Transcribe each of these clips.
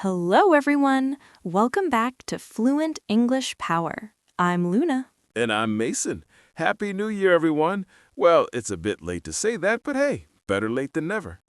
Hello, everyone. Welcome back to Fluent English Power. I'm Luna. And I'm Mason. Happy New Year, everyone. Well, it's a bit late to say that, but hey, better late than never.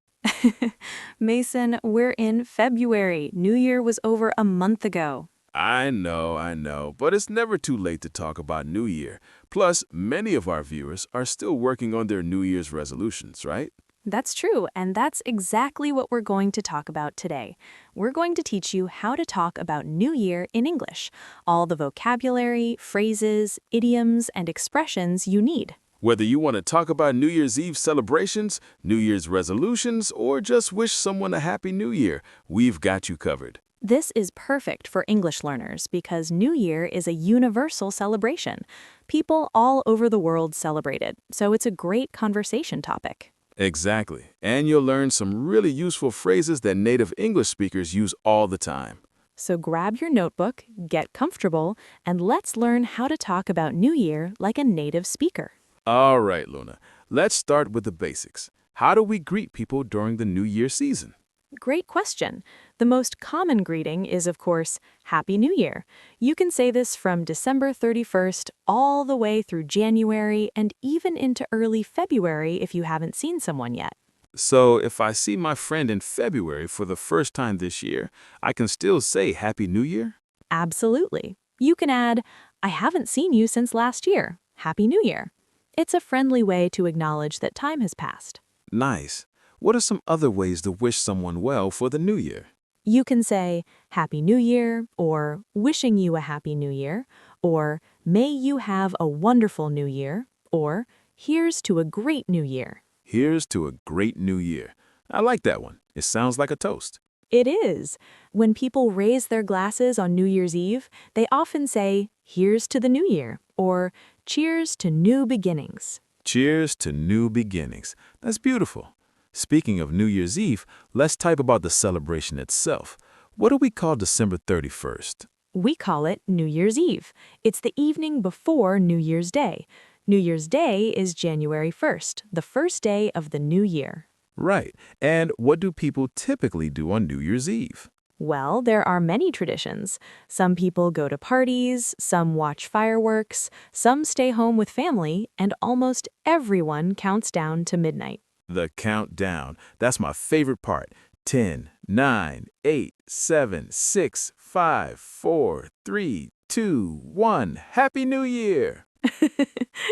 Mason, we're in February. New Year was over a month ago. I know, but it's never too late to talk about New Year. Plus, many of our viewers are still working on their New Year's resolutions, right? That's true, and that's exactly what we're going to talk about today. We're going to teach you how to talk about New Year in English, all the vocabulary, phrases, idioms, and expressions you need. Whether you want to talk about New Year's Eve celebrations, New Year's resolutions, or just wish someone a Happy New Year, we've got you covered. This is perfect for English learners because New Year is a universal celebration. People all over the world celebrate it, so it's a great conversation topic. Exactly. And you'll learn some really useful phrases that native English speakers use all the time. So grab your notebook, get comfortable, and let's learn how to talk about New Year like a native speaker. All right, Luna. Let's start with the basics. How do we greet people during the New Year season? Great question. The most common greeting is, of course, Happy New Year. You can say this from December 31st all the way through January and even into early February if you haven't seen someone yet. So, if I see my friend in February for the first time this year, I can still say Happy New Year? Absolutely. You can add, I haven't seen you since last year. Happy New Year. It's a friendly way to acknowledge that time has passed. Nice. What are some other ways to wish someone well for the New Year? You can say, Happy New Year, or wishing you a Happy New Year, or may you have a wonderful New Year, or here's to a great New Year. Here's to a great New Year. I like that one. It sounds like a toast. It is. When people raise their glasses on New Year's Eve, they often say, Here's to the New Year, or Cheers to new beginnings. Cheers to new beginnings. That's beautiful. Speaking of New Year's Eve, let's type about the celebration itself. What do we call December 31st? We call it New Year's Eve. It's the evening before New Year's Day. New Year's Day is January 1st, the first day of the new year. Right. And what do people typically do on New Year's Eve? Well, there are many traditions. Some people go to parties, some watch fireworks, some stay home with family, and almost everyone counts down to midnight. The countdown. That's my favorite part. 10, 9, 8, 7, 6, 5, 4, 3, 2, 1. Happy New Year!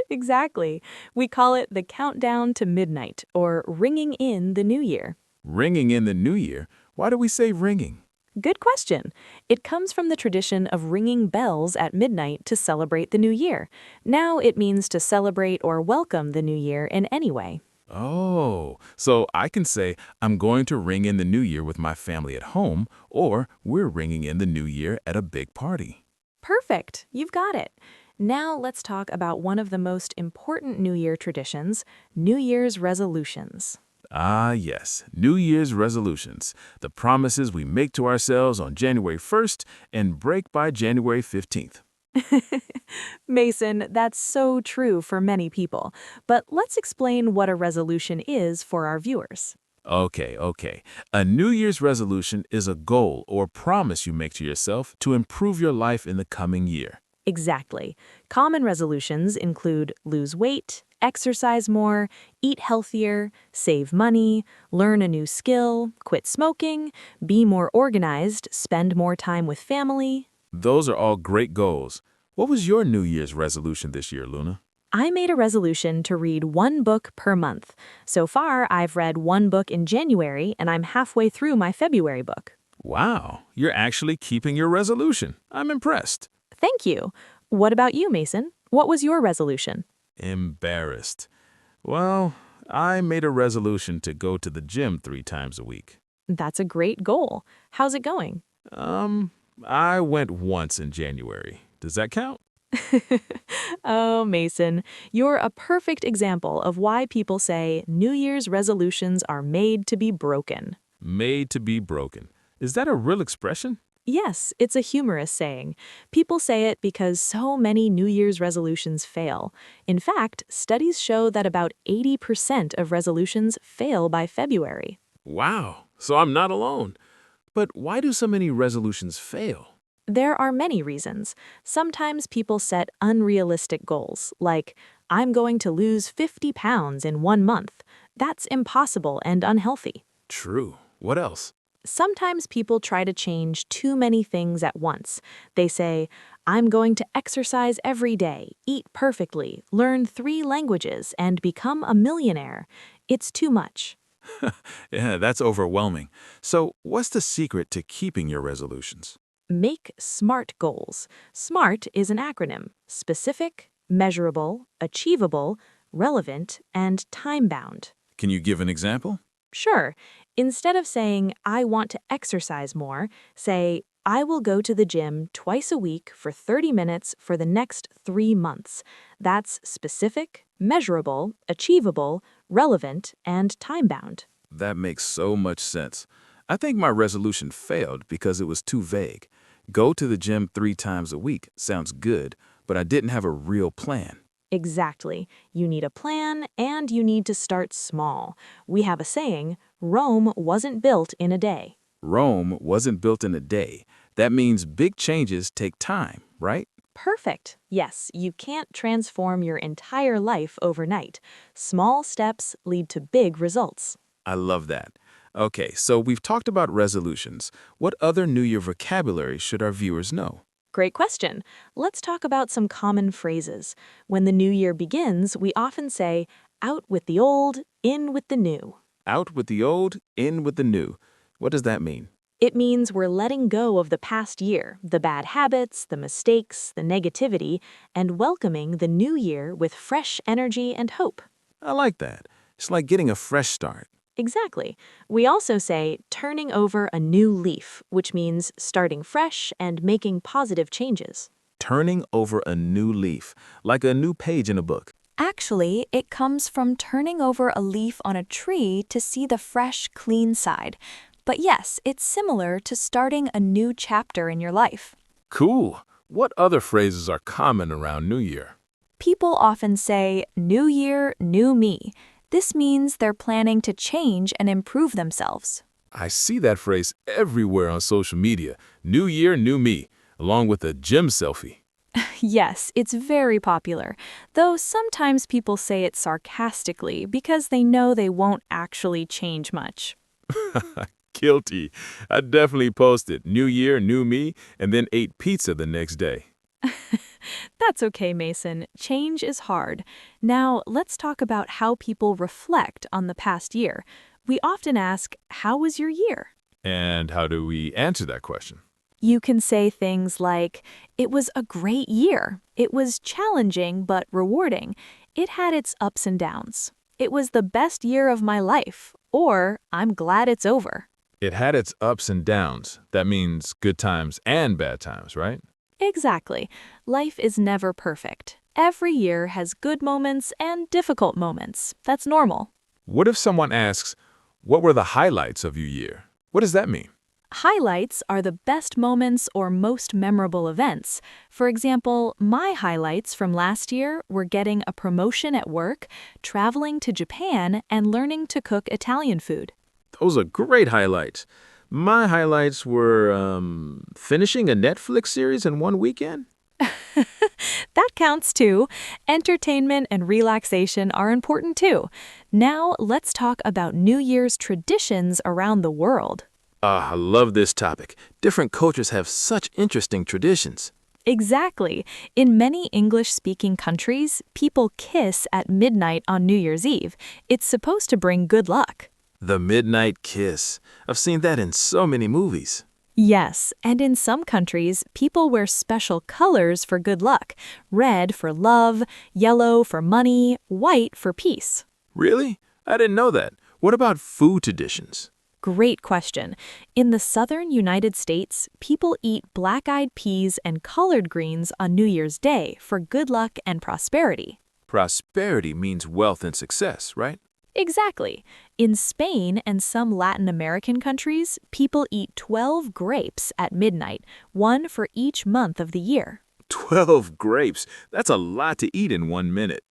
Exactly. We call it the countdown to midnight, or ringing in the new year. Ringing in the New Year? Why do we say ringing? Good question. It comes from the tradition of ringing bells at midnight to celebrate the new year. Now it means to celebrate or welcome the new year in any way. Oh, so I can say, I'm going to ring in the New Year with my family at home, or we're ringing in the New Year at a big party. Perfect. You've got it. Now let's talk about one of the most important New Year traditions, New Year's resolutions. Ah, yes, New Year's resolutions, the promises we make to ourselves on January 1st and break by January 15th. Mason, that's so true for many people. But let's explain what a resolution is for our viewers. Okay. A New Year's resolution is a goal or promise you make to yourself to improve your life in the coming year. Exactly. Common resolutions include lose weight, exercise more, eat healthier, save money, learn a new skill, quit smoking, be more organized, spend more time with family. Those are all great goals. What was your New Year's resolution this year, Luna? I made a resolution to read one book per month. So far, I've read one book in January, and I'm halfway through my February book. Wow, you're actually keeping your resolution. I'm impressed. Thank you. What about you, Mason? What was your resolution? Embarrassed. Well, I made a resolution to go to the gym 3 times a week. That's a great goal. How's it going? I went once in January. Does that count? Oh, Mason, you're a perfect example of why people say New Year's resolutions are made to be broken. Made to be broken. Is that a real expression? Yes, it's a humorous saying. People say it because so many New Year's resolutions fail. In fact, studies show that about 80% of resolutions fail by February. Wow, so I'm not alone. But why do so many resolutions fail? There are many reasons. Sometimes people set unrealistic goals, like, I'm going to lose 50 pounds in 1 month. That's impossible and unhealthy. True. What else? Sometimes people try to change too many things at once. They say, I'm going to exercise every day, eat perfectly, learn 3 languages, and become a millionaire. It's too much. Yeah, that's overwhelming. So, what's the secret to keeping your resolutions? Make SMART goals. SMART is an acronym: specific, measurable, achievable, relevant, and time-bound. Can you give an example? Sure, instead of saying, I want to exercise more, say, I will go to the gym twice a week for 30 minutes for the next 3 months. That's specific, measurable, achievable, relevant, and time-bound. That makes so much sense. I think my resolution failed because it was too vague. Go to the gym 3 times a week sounds good, but I didn't have a real plan. Exactly. You need a plan and you need to start small. We have a saying, Rome wasn't built in a day. Rome wasn't built in a day. That means big changes take time, right? Perfect. Yes, you can't transform your entire life overnight. Small steps lead to big results. I love that. Okay, so we've talked about resolutions. What other New Year vocabulary should our viewers know? Great question. Let's talk about some common phrases. When the new year begins, we often say, out with the old, in with the new. Out with the old, in with the new. What does that mean? It means we're letting go of the past year, the bad habits, the mistakes, the negativity, and welcoming the new year with fresh energy and hope. I like that. It's like getting a fresh start. Exactly. We also say turning over a new leaf, which means starting fresh and making positive changes. Turning over a new leaf, like a new page in a book. Actually, it comes from turning over a leaf on a tree to see the fresh, clean side. But yes, it's similar to starting a new chapter in your life. Cool. What other phrases are common around New Year? People often say, New Year, new me. This means they're planning to change and improve themselves. I see that phrase everywhere on social media. New Year, new me, along with a gym selfie. Yes, it's very popular, though sometimes people say it sarcastically because they know they won't actually change much. Guilty. I definitely posted New Year, new me, and then ate pizza the next day. That's okay, Mason. Change is hard. Now, let's talk about how people reflect on the past year. We often ask, how was your year? And how do we answer that question? You can say things like, it was a great year. It was challenging but rewarding. It had its ups and downs. It was the best year of my life. Or, I'm glad it's over. It had its ups and downs. That means good times and bad times, right? Exactly. Life is never perfect. Every year has good moments and difficult moments. That's normal. What if someone asks, what were the highlights of your year? What does that mean? Highlights are the best moments or most memorable events. For example, my highlights from last year were getting a promotion at work, traveling to Japan, and learning to cook Italian food. Those are great highlights. My highlights were finishing a Netflix series in one weekend. That counts too. Entertainment and relaxation are important too. Now, let's talk about New Year's traditions around the world. I love this topic. Different cultures have such interesting traditions. Exactly. In many English-speaking countries, people kiss at midnight on New Year's Eve. It's supposed to bring good luck. The midnight kiss. I've seen that in so many movies. Yes, and in some countries, people wear special colors for good luck. Red for love, yellow for money, white for peace. Really? I didn't know that. What about food traditions? Great question. In the southern United States, people eat black-eyed peas and collard greens on New Year's Day for good luck and prosperity. Prosperity means wealth and success, right? Exactly. In Spain and some Latin American countries, people eat 12 grapes at midnight, one for each month of the year. 12 grapes. That's a lot to eat in 1 minute.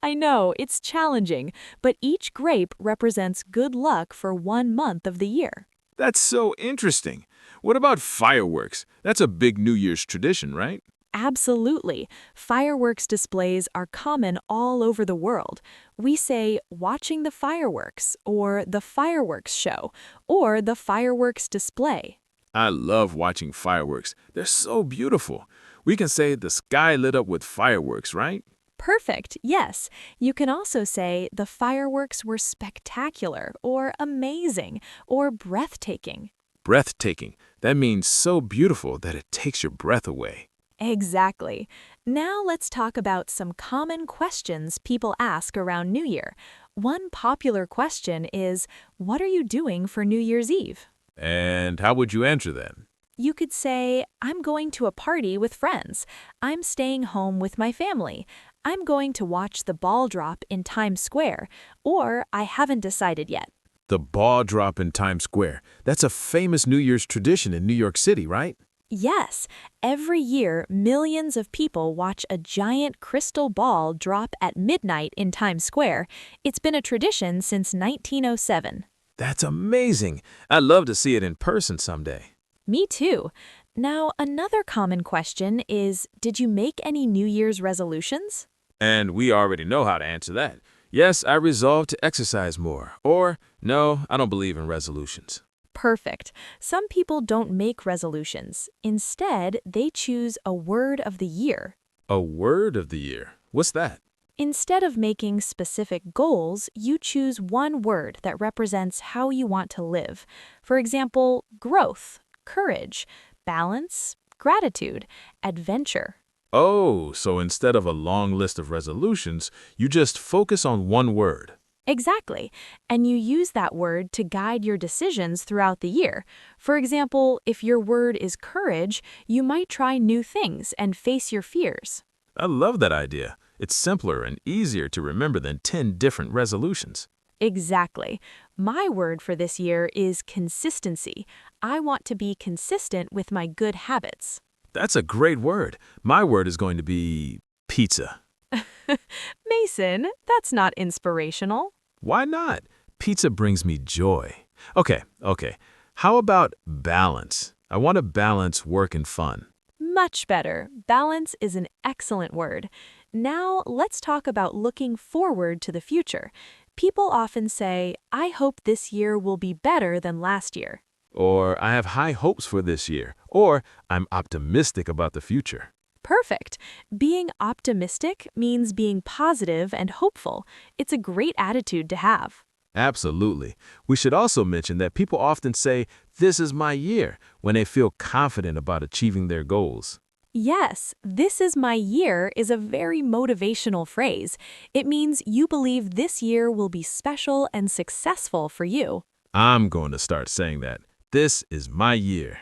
I know, it's challenging, but each grape represents good luck for 1 month of the year. That's so interesting. What about fireworks? That's a big New Year's tradition, right? Absolutely. Fireworks displays are common all over the world. We say watching the fireworks, or the fireworks show, or the fireworks display. I love watching fireworks. They're so beautiful. We can say the sky lit up with fireworks, right? Perfect, yes. You can also say the fireworks were spectacular, or amazing, or breathtaking. Breathtaking. That means so beautiful that it takes your breath away. Exactly. Now let's talk about some common questions people ask around New Year. One popular question is, what are you doing for New Year's Eve? And how would you answer that? You could say, I'm going to a party with friends. I'm staying home with my family. I'm going to watch the ball drop in Times Square. Or I haven't decided yet. The ball drop in Times Square. That's a famous New Year's tradition in New York City, right? Yes, every year millions of people watch a giant crystal ball drop at midnight in Times Square. It's been a tradition since 1907. That's amazing. I'd love to see it in person someday. Me too. Now, another common question is, did you make any New Year's resolutions? And we already know how to answer that. Yes, I resolved to exercise more. Or, no, I don't believe in resolutions. Perfect. Some people don't make resolutions. Instead, they choose a word of the year. A word of the year. What's that? Instead of making specific goals, you choose one word that represents how you want to live. For example, growth, courage, balance, gratitude, adventure. Oh, so instead of a long list of resolutions, you just focus on one word. Exactly. And you use that word to guide your decisions throughout the year. For example, if your word is courage, you might try new things and face your fears. I love that idea. It's simpler and easier to remember than 10 different resolutions. Exactly. My word for this year is consistency. I want to be consistent with my good habits. That's a great word. My word is going to be pizza. Mason, that's not inspirational. Why not? Pizza brings me joy. Okay. How about balance? I want to balance work and fun. Much better. Balance is an excellent word. Now, let's talk about looking forward to the future. People often say, I hope this year will be better than last year. Or I have high hopes for this year. Or I'm optimistic about the future. Perfect. Being optimistic means being positive and hopeful. It's a great attitude to have. Absolutely. We should also mention that people often say, "This is my year," when they feel confident about achieving their goals. Yes, this is my year is a very motivational phrase. It means you believe this year will be special and successful for you. I'm going to start saying that. This is my year.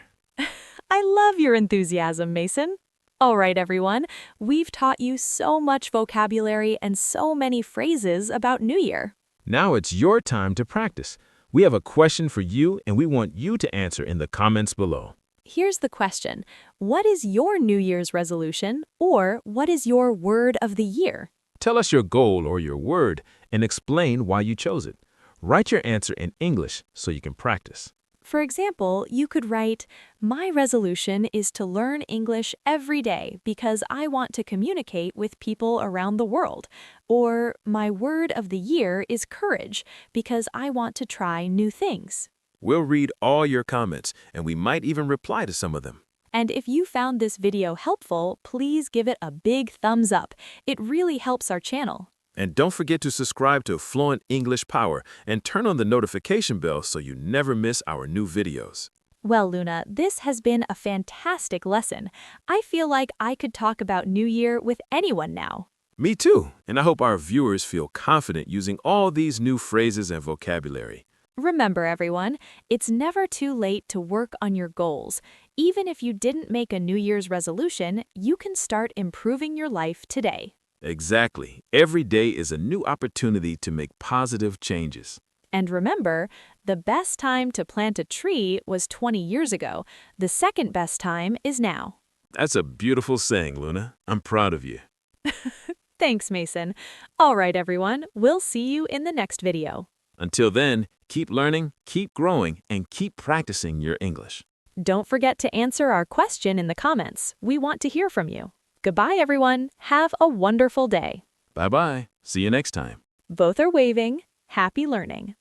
I love your enthusiasm, Mason. All right, everyone, we've taught you so much vocabulary and so many phrases about New Year. Now it's your time to practice. We have a question for you, and we want you to answer in the comments below. Here's the question. What is your New Year's resolution, or what is your word of the year? Tell us your goal or your word and explain why you chose it. Write your answer in English so you can practice. For example, you could write, my resolution is to learn English every day because I want to communicate with people around the world. Or, my word of the year is courage because I want to try new things. We'll read all your comments, and we might even reply to some of them. And if you found this video helpful, please give it a big thumbs up. It really helps our channel. And don't forget to subscribe to Fluent English Power and turn on the notification bell so you never miss our new videos. Well, Luna, this has been a fantastic lesson. I feel like I could talk about New Year with anyone now. Me too, and I hope our viewers feel confident using all these new phrases and vocabulary. Remember, everyone, it's never too late to work on your goals. Even if you didn't make a New Year's resolution, you can start improving your life today. Exactly. Every day is a new opportunity to make positive changes. And remember, the best time to plant a tree was 20 years ago. The second best time is now. That's a beautiful saying, Luna. I'm proud of you. Thanks, Mason. All right, everyone, we'll see you in the next video. Until then, Keep learning, keep growing, and keep practicing your English. Don't forget to answer our question in the comments. We want to hear from you. Goodbye, everyone. Have a wonderful day. Bye-bye. See you next time. Both are waving. Happy learning.